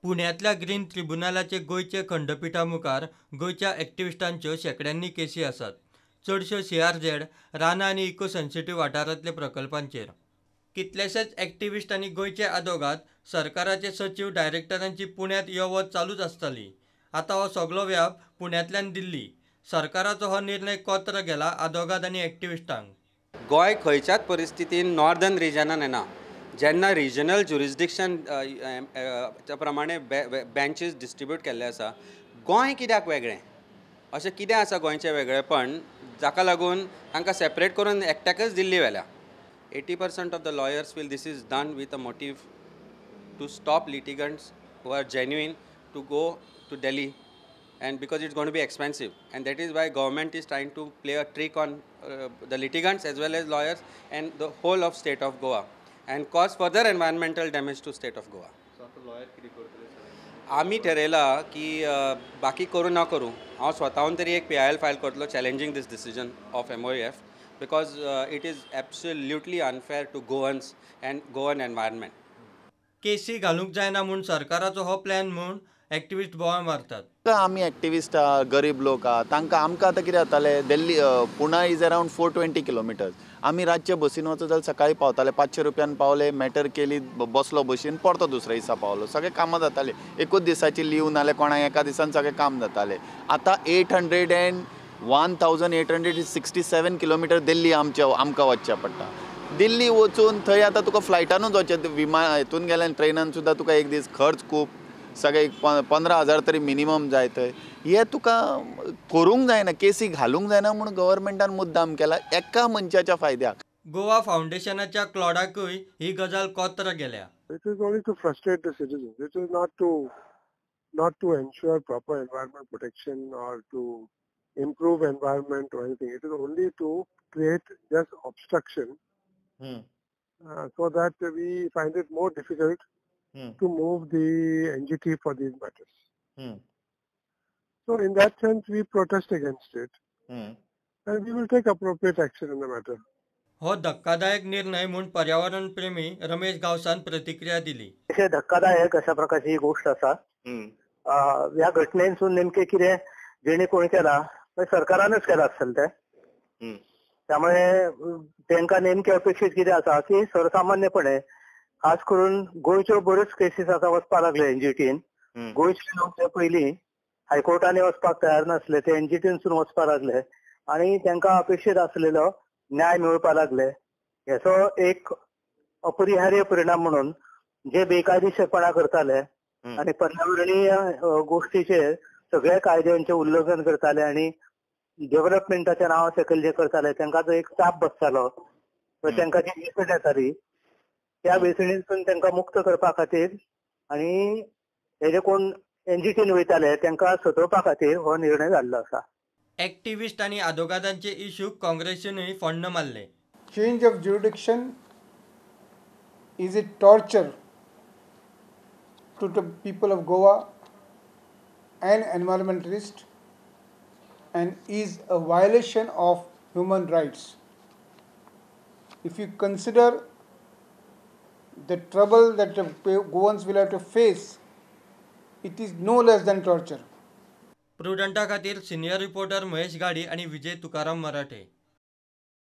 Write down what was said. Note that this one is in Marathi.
पुण्यातल्या ग्रीन ट्रिब्युनलाचे गोयचे खंडपीठा मुखार गोयच्या एक्टिविस्टांच्यो शेकड्यांनी केसी आसात. चडश्यो CRZ, रानां आनी इको सेन्सिटिव्ह वाठारांतल्या प्रकल्पांचेर. कितलेशेच एक्टिविस्ट आनी गोयचे आदोगाद सरकाराचे सचिव डायरेक्टरांची पुण्यात यो वच चालूच आसतली. आतां हो सगळो व्याप पुण्यातल्यान दिल्ली. सरकाराचो हो निर्णय कोत्र गेला आदोगाद आनी एक्टिविस्टांक. गोय खंयच्याच परिस्थितीन नॉर्दर्न रिजनान येना. जेन्ना रिजनल ज्युरिस्डिक्शन प्रमाणे बेंचीस डिस्ट्रिब्यूट केल्ले आसा, गोंय कित्याक वेगळें अशें कितें आसा गोंयचें वेगळेपण जाका लागून तांकां सेपरेट करून एकट्याकच दिल्ली व्हेल्या. 80% of the lawyers feel this is done with a motive to stop litigants who are genuine to go to Delhi, and because it's going to be expensive, and that is why government is trying to play a trick on the litigants as well as lawyers and the whole of state of Goa and cause further environmental damage to state of Goa. आम्ही ठरयला की बाकी करू ना करू, हांव स्वताहून तरी एक PIL फायल करतलो challenging this decision of MOEF because it is absolutely unfair to Goans and Goan environment. केसी घालूंक जायना म्हूण सरकाराचो हो प्लॅन म्हूण एक्टिविस्ट बोवाळ मारतात. आमी एक्टिविस्ट गरीब लोक तांकां आमकां आतां कितें जातालें, Delhi Pune is around 420 kilometres. आमी रातचे बसीन वचत जाल्यार सकाळीं पावताले, 500 रुपयान पावले, मॅटर केली, बसलो बसीन, परतो दुसऱ्या दिसा पावलो. सगळें कामां जातालीं. एकूच दिसाची लीव नाल्यार कोणाक एका दिसान सगळें काम जातालें. आतां 1867 किलोमिटर दिल्ली आमकां वचचें पडटा. दिल्ली वचून थंय आतां तुका फ्लायटानूच वचचें, विमान हितून गेल्यार ट्रेनान सुद्दां तुका एक दीस खर्च खूब, सगळे 15,000 तरी मिनिमम जाय. थंय हे तुका करूंक जायना, केसी घालूंक जायना म्हणून गव्हर्मेंटान मुद्दाम केला एका मनशाच्या फायद्याक. गोवा फाउंडेशनाच्या क्लॉडाकूय ही गजाल कोत्र गेल्या. It is only to frustrate the citizens. It is not to ensure proper environment protection or to improve environment or anything. It is only to create just obstruction so that we find it more difficult to move the NGT for these matters. So in that sense, we protest against it and we will take appropriate action in the matter. हो धक्कादायक निर्णय म्हणून पर्यावरण प्रेमी रमेश गावसान प्रतिक्रिया दिली. धक्कादायक अशा प्रकारची ही गोष्ट असा. ह्या घटनेसून नेमके कितें जेणे कोण केला सरकारानच केला असेल ते. त्यामुळे तांकां नेमके अपेक्षित कितें आसा की सर्वसामान्यपणे खास करून गोंयच्यो बऱ्योच केसीस आतां वचपाक लागले NGTन. गोंयचे लोक ते पयलीं हायकोर्टाने वचपाक तयार नासले, ते NGTनसून वचपाक लागले आनी तांकां अपेक्षीत आसलेलो न्याय मेळपाक लागले. हेचो एक अपरिहार्य परिणाम म्हणून जे बेकायदेशीरपणा करताले आनी पर्यावरणीय गोष्टीचेर सगळ्या कायद्यांचें उल्लंघन करताले आनी डेव्हलपमेंटाच्या नांवा सकयल जे करताले तांकां जो एक चाप बसतालो, तांकां जी वेचण येताली त्या वेचणीतून तांकां मुक्त करपा खातीर आनी हे जे कोण NGTन वयताले तांकां सतोवपा खातीर हो निर्णय जाल्लो आसा. एक्टिविस्ट आनी आदोगादांचे इश्यूक काँग्रेसीनूय फोण्ण मारले. Change of jurisdiction is a torture to the people of Goa and environmentalists and is a violation of human rights. If you consider the trouble that the Goans will have to face, it is no less than torture. प्रुडंटा खातीर सिनियर रिपोर्टर महेश गाडी आणि विजय तुकाराम मराठे.